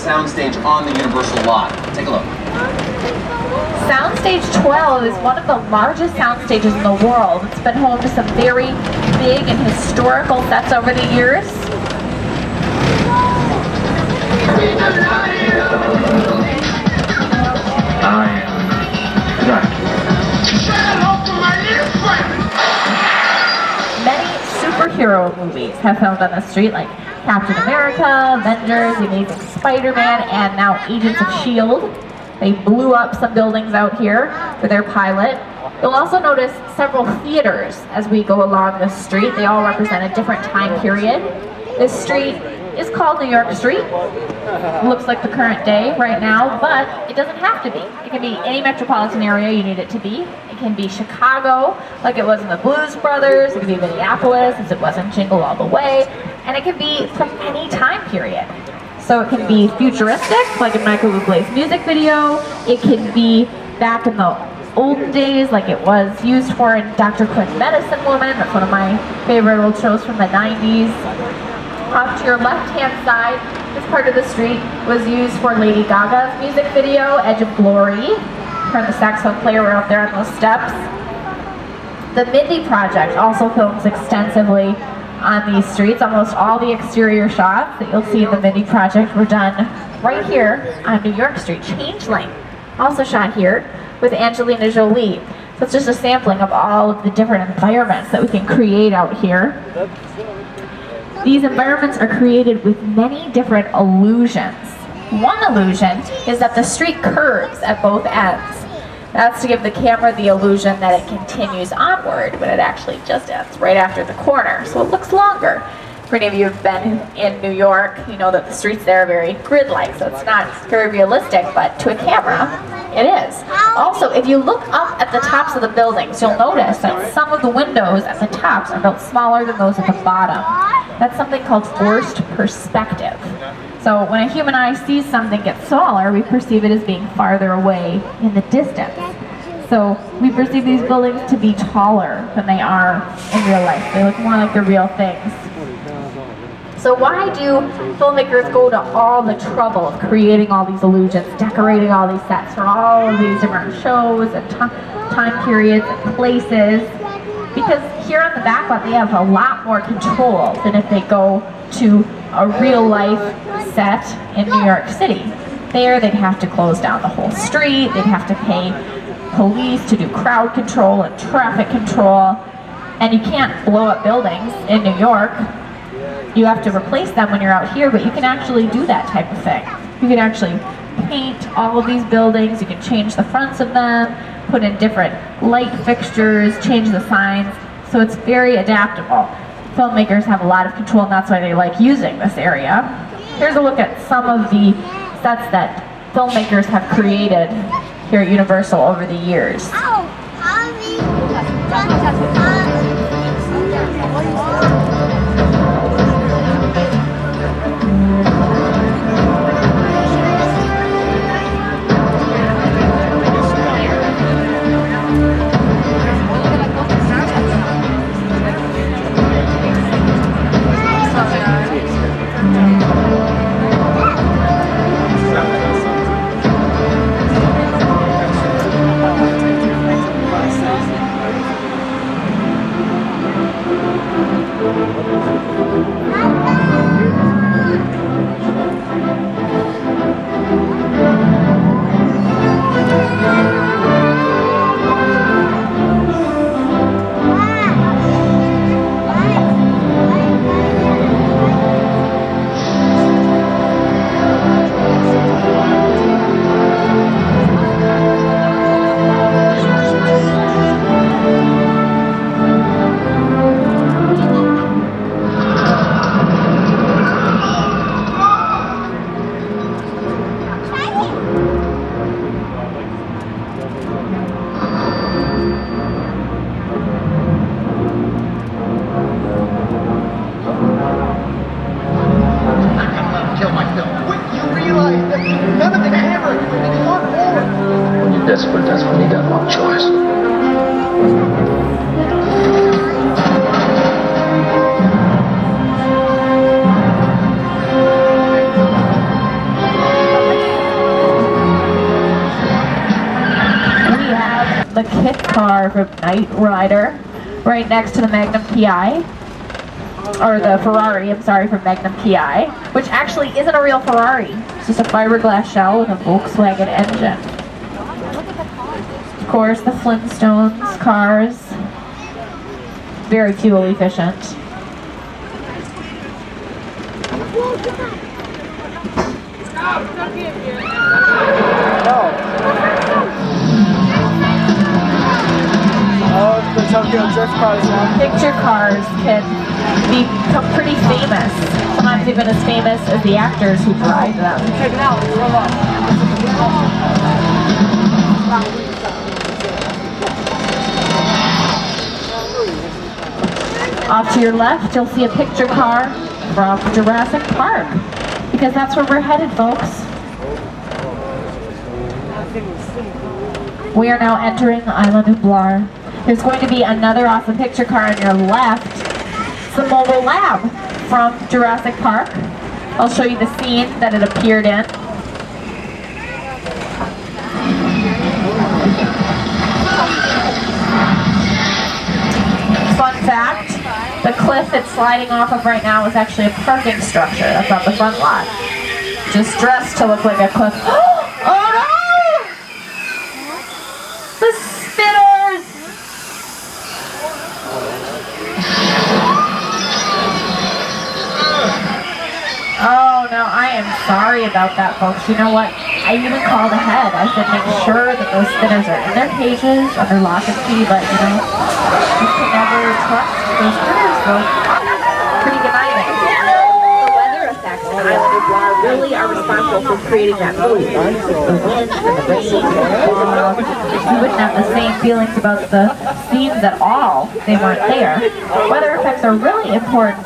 soundstage on the Universal lot. Take a look. Soundstage 12 is one of the largest sound stages in the world. It's been home to some very big and historical sets over the years. Many superhero movies have filmed on the street, like Captain America, Avengers, The Amazing Spider-Man, and now Agents of S.H.I.E.L.D. They blew up some buildings out here for their pilot. You'll also notice several theaters as we go along this street. They all represent a different time period. This street is called New York Street. It looks like the current day right now, but it doesn't have to be. It can be any metropolitan area you need it to be. It can be Chicago, like it was in the Blues Brothers. It can be Minneapolis, as it was in Jingle All the Way. And it can be from any time period. So it can be futuristic, like in Michael Bublé's music video. It can be back in the olden days, like it was used for in Dr. Quinn's Medicine Woman. That's one of my favorite old shows from the 90s. Off to your left-hand side, this part of the street was used for Lady Gaga's music video, Edge of Glory. Turn the saxophone player out there on those steps. The Mindy Project also films extensively on these streets. Almost all the exterior shots that you'll see in the Mindy Project were done right here on New York Street. Changeling, also shot here with Angelina Jolie. So it's just a sampling of all of the different environments that we can create out here. These environments are created with many different illusions. One illusion is that the street curves at both ends. That's to give the camera the illusion that it continues onward, but it actually just ends right after the corner, so it looks longer. For any of you who have been in New York, you know that the streets there are very grid-like, so it's not very realistic, but to a camera, it is. Also, if you look up at the tops of the buildings, you'll notice that some of the windows at the tops are built smaller than those at the bottom. That's something called forced perspective. So when a human eye sees something get smaller, we perceive it as being farther away in the distance. So we perceive these buildings to be taller than they are in real life. They look more like the real things. So why do filmmakers go to all the trouble of creating all these illusions, decorating all these sets for all of these different shows and time periods and places? Because here on the back lot, they have a lot more control than if they go to a real life set in New York City. There, they'd have to close down the whole street, they'd have to pay police to do crowd control and traffic control, and you can't blow up buildings in New York. You have to replace them when you're out here, but you can actually do that type of thing. You can actually paint all of these buildings, you can change the fronts of them, put in different light fixtures, change the signs, so it's very adaptable. Filmmakers have a lot of control, and that's why they like using this area. Here's a look at some of the sets that filmmakers have created here at Universal over the years. Desperate, that's when you got no choice. pit car from Knight Rider, right next to the Magnum PI. Or the Ferrari, I'm sorry, from Magnum PI, which actually isn't a real Ferrari. It's just a fiberglass shell with a Volkswagen engine. Of course, the Flintstones cars, very fuel efficient. Oh, the Tokyo Drift cars now. Picture cars can become pretty famous, sometimes even as famous as the actors who drive them. Check it out, let's roll up. Off to your left, you'll see a picture car from Jurassic Park, because that's where we're headed, folks. We are now entering Isla Nublar. There's going to be another awesome picture car on your left. It's the mobile lab from Jurassic Park. I'll show you the scene that it appeared in. Fun fact, the cliff it's sliding off of right now is actually a parking structure. That's not the front lot. Just dressed to look like a cliff. Oh no! The spinners! Oh no, I am sorry about that, folks. You know what? I even called ahead. I said make sure that those spinners are in their cages under lock and key, but you know, you can never trust those spinners, though. Pretty conniving. The weather effects in Isla Nublar really are responsible for creating that mood. The wind and the rain and the fog. You wouldn't have the same feelings about the scenes at all if they weren't there. Weather effects are really important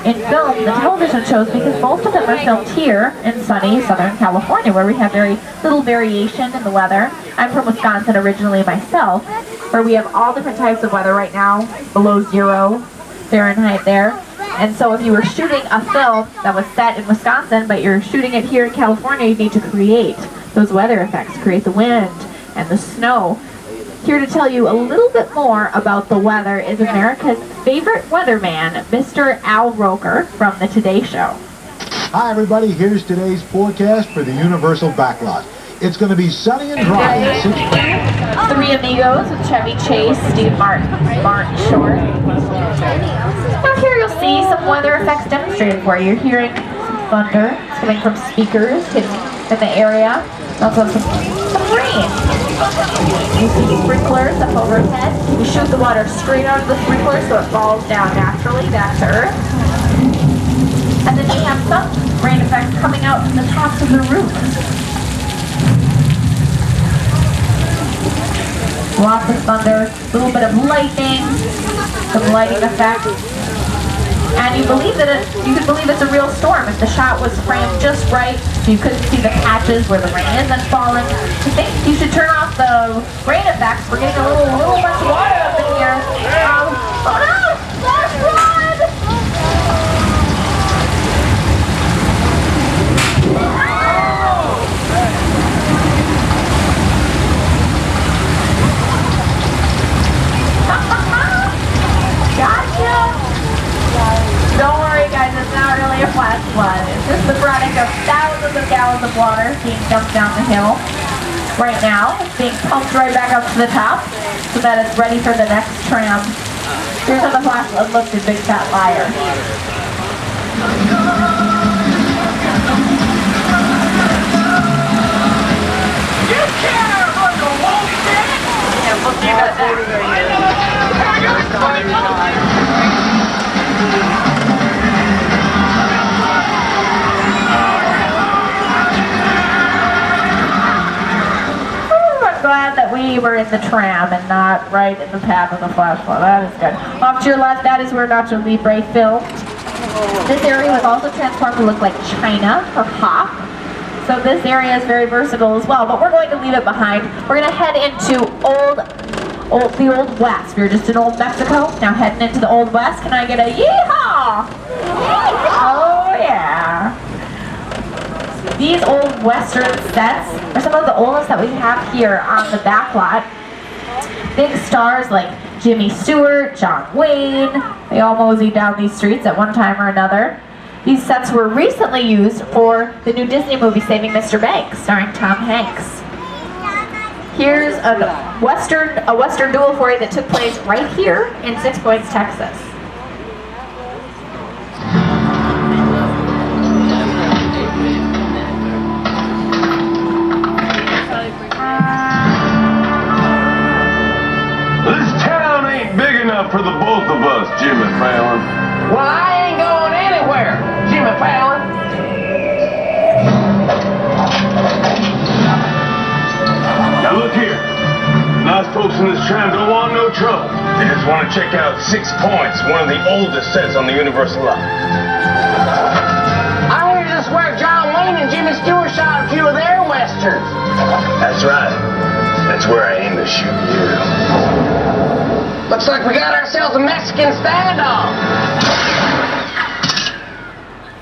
in film and television shows because most of them are filmed here in sunny Southern California, where we have very little variation in the weather. I'm from Wisconsin originally myself, where we have all different types of weather right now, below 0 Fahrenheit there. And so if you were shooting a film that was set in Wisconsin, but you're shooting it here in California, you need to create those weather effects, create the wind and the snow. Here to tell you a little bit more about the weather is America's favorite weatherman, Mr. Al Roker from The Today Show. Hi everybody, here's today's forecast for the Universal Backlot. It's going to be sunny and dry at 6 p.m. Three Amigos with Chevy Chase, Steve Martin Short. Now here you'll see some weather effects demonstrated for you. You're hearing some thunder. It's coming from speakers hidden in the area. Also some rain. You see sprinklers up overhead. You shoot the water straight out of the sprinkler so it falls down naturally back to earth. And then you have some rain effects coming out from the tops of the roofs. Lots of thunder, a little bit of lightning, some lighting effects. And you could believe it's a real storm if the shot was framed just right so you couldn't see the patches where the rain isn't falling. I think you should turn off the rain effects. We're getting a little much water up in here. Oh no! Let's run! Gotcha! Don't worry guys, it's not really a flash flood. It's just the product of thousands of gallons of water being dumped down the hill. Right now, it's being pumped right back up to the top so that it's ready for the next tram. Here's how the flash flood looks in Big Fat Liar. You care about the whole thing? Yeah, look at that. I'm glad that we were in the tram and not right in the path of the flash flood. That is good. Off to your left, that is where Nacho Libre filmed. This area was also transformed to look like China for Hop. So this area is very versatile as well, but we're going to leave it behind. We're going to head into the Old West. We were just in Old Mexico, now heading into the Old West. Can I get a yeehaw? Oh yeah. These old Western sets are some of the oldest that we have here on the back lot. big stars like Jimmy Stewart, John Wayne. They all moseyed down these streets at one time or another. These sets were recently used for the new Disney movie Saving Mr. Banks, starring Tom Hanks. Here's a Western duel for you that took place right here in 6 Points, Texas. This town ain't big enough for the both of us, Jimmy Fallon. Well, I ain't going anywhere, Jimmy Fallon. Now look here. Nice folks in this town don't want no trouble. They just want to check out 6 Points, one of the oldest sets on the Universal lot. I heard this is where John Wayne and Jimmy Stewart shot a few of their westerns. That's right. That's where I aim to shoot you. Looks like we got ourselves a Mexican standoff.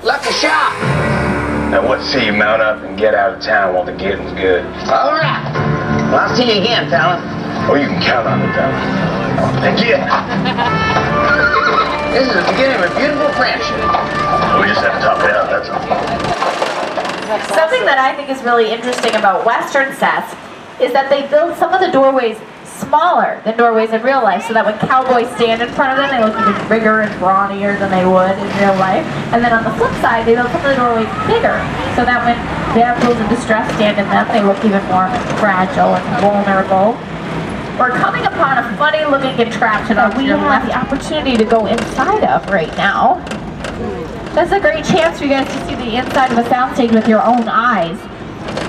Lucky shot. Now what say you mount up and get out of town while the getting's good? All right. Well, I'll see you again, Fallon. Oh, you can count on me, Fallon. And get. This is the beginning of a beautiful friendship. We just have to talk it out, that's all. Something that I think is really interesting about Western sets is that they build some of the doorways smaller than doorways in real life, so that when cowboys stand in front of them, they look even bigger and brawnier than they would in real life. And then on the flip side, they build some of the doorways bigger, so that when damsels in distress stand in them, they look even more fragile and vulnerable. We're coming upon a funny-looking contraption that we have the opportunity to go inside of right now. That's a great chance for you guys to see the inside of a soundstage with your own eyes.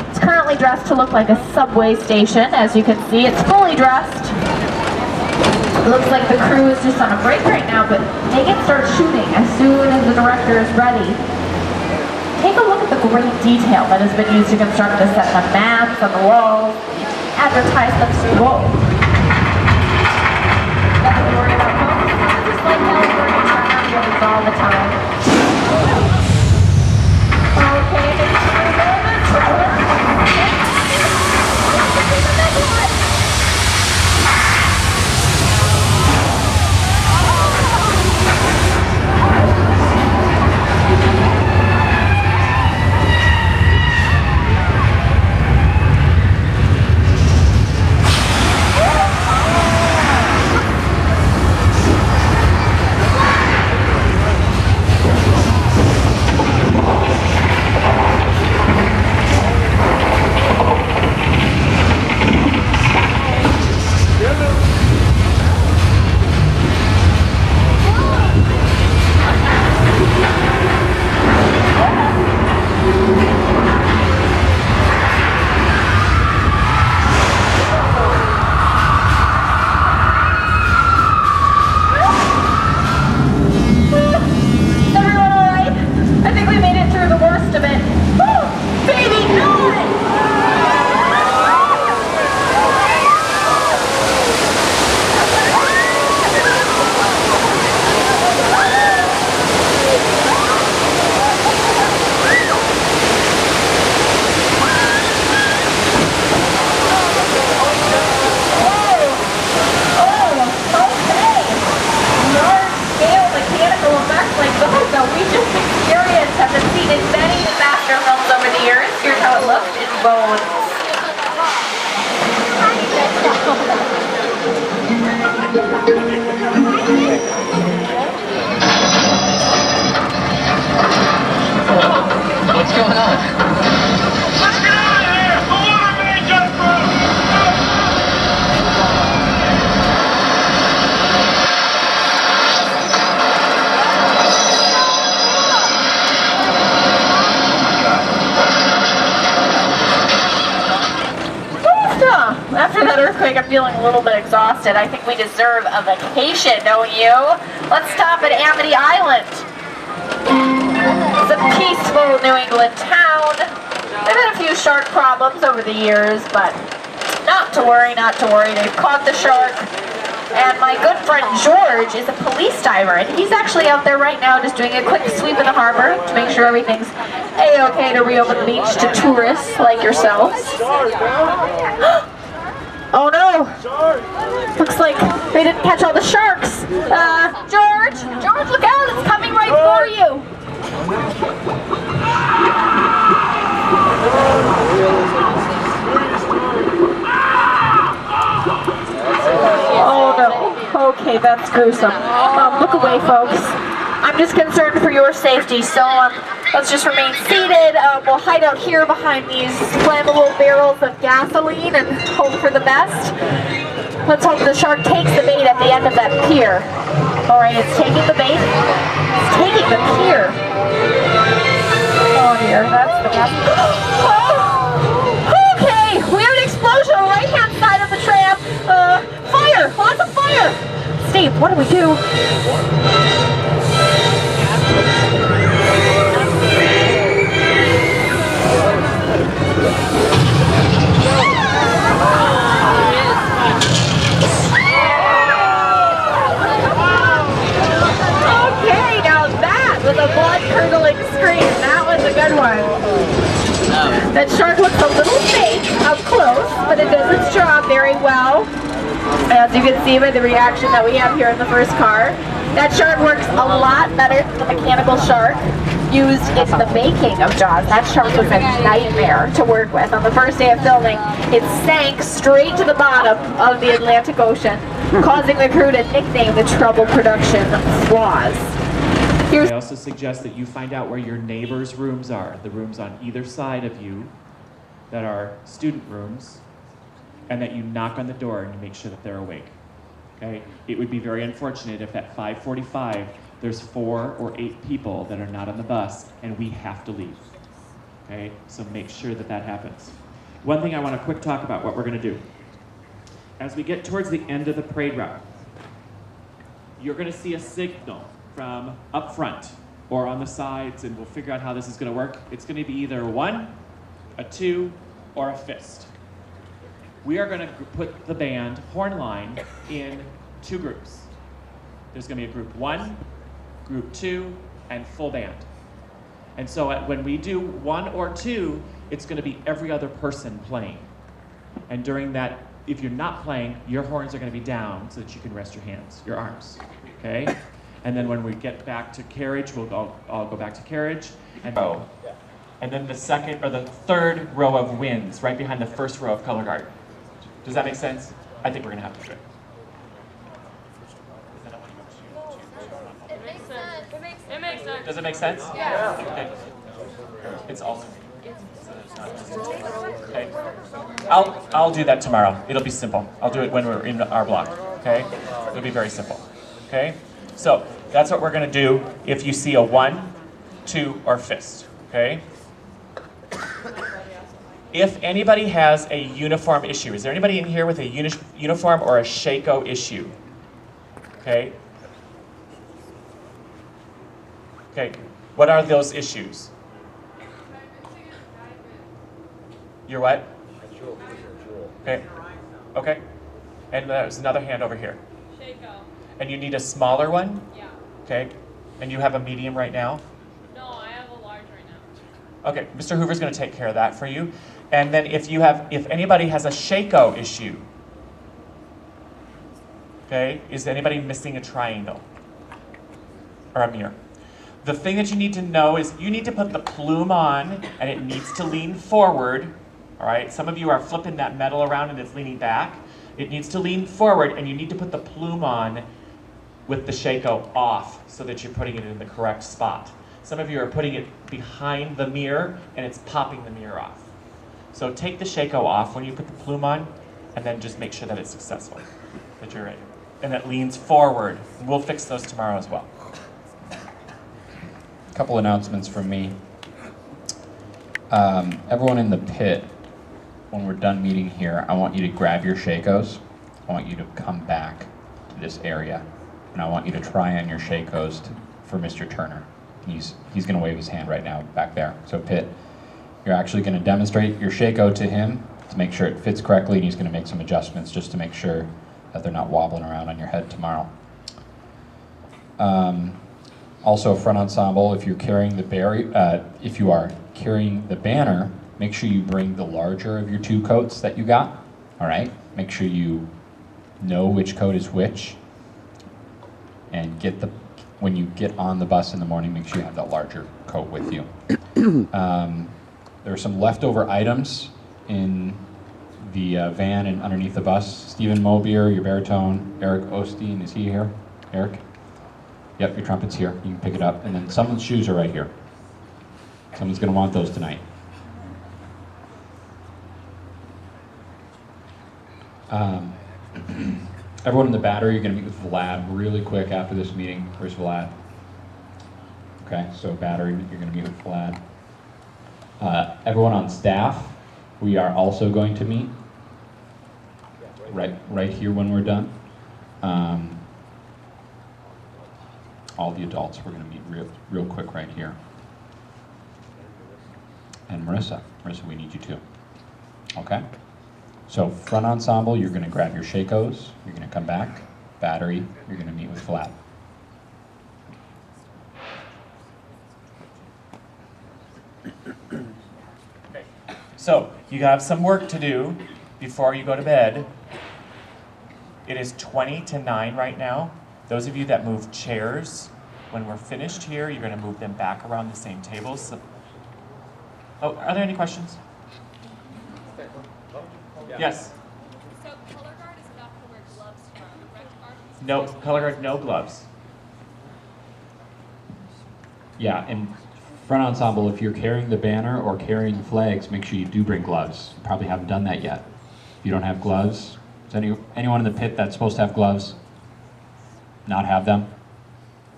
It's currently dressed to look like a subway station. As you can see, it's fully dressed. It looks like the crew is just on a break right now, but they can start shooting as soon as the director is ready. Take a look at the great detail that has been used to construct this set. The maps on the walls, advertisements. Whoa. Nothing to worry about, folks. Just like California traffic all the time. Okay, make sure you're going to trailer. What's going on? Let's get out of here! The water main just broke! After that earthquake, I'm feeling a little bit exhausted. I think we deserve a vacation, don't you? Let's stop at Amity Island. It's a peaceful New England town. They've had a few shark problems over the years, but not to worry, not to worry. They've caught the shark. And my good friend George is a police diver, and he's actually out there right now just doing a quick sweep of the harbor to make sure everything's A-okay to reopen the beach to tourists like yourselves. Oh no! Looks like they didn't catch all the sharks. George, look out! It's coming right for you. Oh no. Okay, that's gruesome. Look away, folks. I'm just concerned for your safety, so let's just remain seated. We'll hide out here behind these flammable barrels of gasoline and hope for the best. Let's hope the shark takes the bait at the end of that pier. Alright, it's taking the bait. It's taking the pier. Oh dear, that's the best. Okay, we have an explosion on the right-hand side of the tram. Fire! Lots of fire! Steve, what do we do? Okay, now that was a blood-curdling scream. That was a good one. That shark looks a little fake up close, but it does its job very well. As you can see by the reaction that we have here in the first car, that shark works a lot better than the mechanical shark used in the making of Jaws. That shark was a nightmare to work with. On the first day of filming, it sank straight to the bottom of the Atlantic Ocean, causing the crew to nickname the Trouble Production Flaws. I also suggest that you find out where your neighbors' rooms are, the rooms on either side of you that are student rooms, and that you knock on the door and you make sure that they're awake. Okay? It would be very unfortunate if at 5:45 there's 4 or 8 people that are not on the bus and we have to leave. Okay? So make sure that that happens. One thing I want to quick talk about what we're going to do. As we get towards the end of the parade route, you're going to see a signal from up front or on the sides, and we'll figure out how this is going to work. It's going to be either a 1, a 2, or a fist. We are going to put the band horn line in 2 groups. There's going to be a group 1, group 2, and full band. And so when we do 1 or 2, it's going to be every other person playing. And during that, if you're not playing, your horns are going to be down so that you can rest your hands, your arms, okay? And then when we get back to carriage, we'll all go back to carriage and go. And then the second or the third row of winds, right behind the first row of color guard. Does that make sense? I think we're gonna have to do it. It makes sense. Does it make sense? Yeah. Okay. It's also. Okay. I'll do that tomorrow. It'll be simple. I'll do it when we're in our block. Okay. It'll be very simple. Okay. So that's what we're gonna do if you see a 1, 2, or fist. Okay. If anybody has a uniform issue, is there anybody in here with a uniform or a Shako issue? Okay. Okay. What are those issues? Your what? Okay. Okay. And there's another hand over here. Shako. And you need a smaller one? Yeah. Okay. And you have a medium right now? No, I have a large right now. Okay. Mr. Hoover's going to take care of that for you. And then if anybody has a Shako issue, okay, is anybody missing a triangle or a mirror? The thing that you need to know is you need to put the plume on and it needs to lean forward, all right? Some of you are flipping that metal around and it's leaning back. It needs to lean forward and you need to put the plume on with the Shako off so that you're putting it in the correct spot. Some of you are putting it behind the mirror and it's popping the mirror off. So take the Shako off when you put the plume on, and then just make sure that it's successful, that you're ready. And it leans forward. We'll fix those tomorrow as well. A couple announcements from me. Everyone in the pit, when we're done meeting here, I want you to grab your Shakos. I want you to come back to this area, and I want you to try on your Shakos for Mr. Turner. He's going to wave his hand right now back there. So pit. You're actually going to demonstrate your Shako to him to make sure it fits correctly, and he's going to make some adjustments just to make sure that they're not wobbling around on your head tomorrow. Also, front ensemble, if you're carrying if you are carrying the banner, make sure you bring the larger of your 2 coats that you got. All right. make sure you know which code is which, and when you get on the bus in the morning, make sure you have that larger coat with you. There are some leftover items in the van and underneath the bus. Stephen Mobier, your baritone. Eric Osteen, is he here? Eric? Yep, your trumpet's here. You can pick it up. And then someone's shoes are right here. Someone's going to want those tonight. Everyone in the battery, you're going to meet with Vlad really quick after this meeting. Where's Vlad? Okay, so battery, you're going to meet with Vlad. Everyone on staff, we are also going to meet right here when we're done. All the adults, we're going to meet real quick right here. And Marissa, we need you too. Okay? So front ensemble, you're going to grab your shakos, you're going to come back. Battery, you're going to meet with Vlad. Okay. So you have some work to do before you go to bed. It is 20 to 9 right now. Those of you that move chairs, when we're finished here, you're going to move them back around the same tables. So, oh, are there any questions? Yes? So color guard is not going to wear gloves tomorrow, correct? No, color guard, no gloves. Yeah, and front ensemble, if you're carrying the banner or carrying flags, make sure you do bring gloves. You probably haven't done that yet. If you don't have gloves, does anyone in the pit that's supposed to have gloves not have them?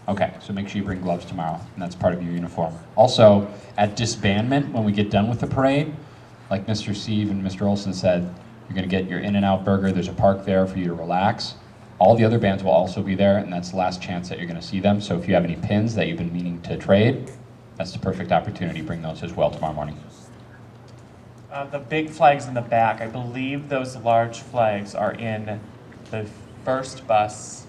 Okay, so make sure you bring gloves tomorrow, and that's part of your uniform. Also, at disbandment, when we get done with the parade, like Mr. Steve and Mr. Olson said, you're going to get your In-N-Out burger. There's a park there for you to relax. All the other bands will also be there, and that's the last chance that you're going to see them. So if you have any pins that you've been meaning to trade, that's the perfect opportunity. Bring those as well tomorrow morning. The big flags in the back, I believe those large flags are in the first bus.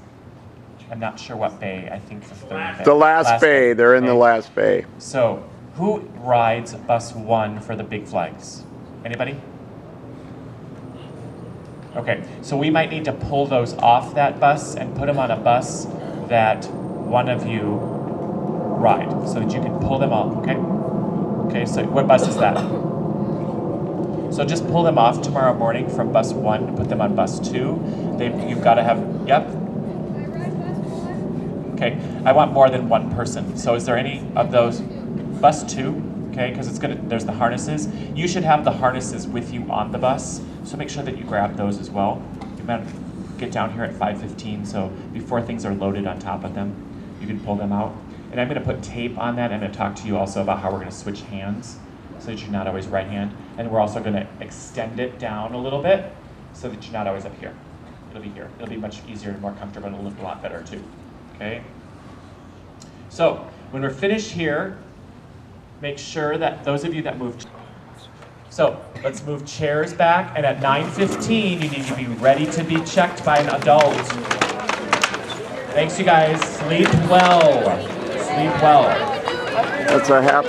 I'm not sure what bay. I think the third bay. The last bay. They're in the last bay. So who rides bus 1 for the big flags? Anybody? Okay, so we might need to pull those off that bus and put them on a bus that one of you ride so that you can pull them off, okay? Okay, so what bus is that? So just pull them off tomorrow morning from bus 1 and put them on bus 2. You've got to have, yep. Okay, I want more than one person. So is there any of those? Bus 2, okay, because there's the harnesses. You should have the harnesses with you on the bus, so make sure that you grab those as well. You might get down here at 5:15, so before things are loaded on top of them, you can pull them out. And I'm going to put tape on that. I'm going to talk to you also about how we're going to switch hands so that you're not always right hand. And we're also going to extend it down a little bit so that you're not always up here. It'll be here. It'll be much easier and more comfortable, and it'll look a lot better too. Okay? So when we're finished here, make sure that those of you that moved. So let's move chairs back, and at 9:15, you need to be ready to be checked by an adult. Thanks, you guys. Sleep well. Sleep well. That's a Happy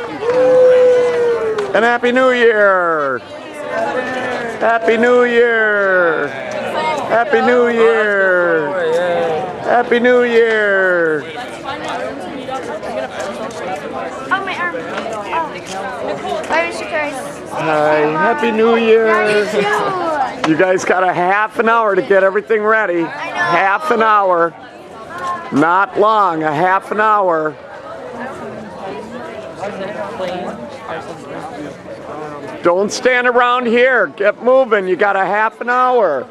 New Year! Happy New Year! Happy New Year! Happy New Year! Oh, my arm. Oh. Bye, Mr. Kreitz. Hi, Happy New Year! You guys got a half an hour to get everything ready. Half an hour. Not long, a half an hour. Don't stand around here. Get moving. You got a half an hour.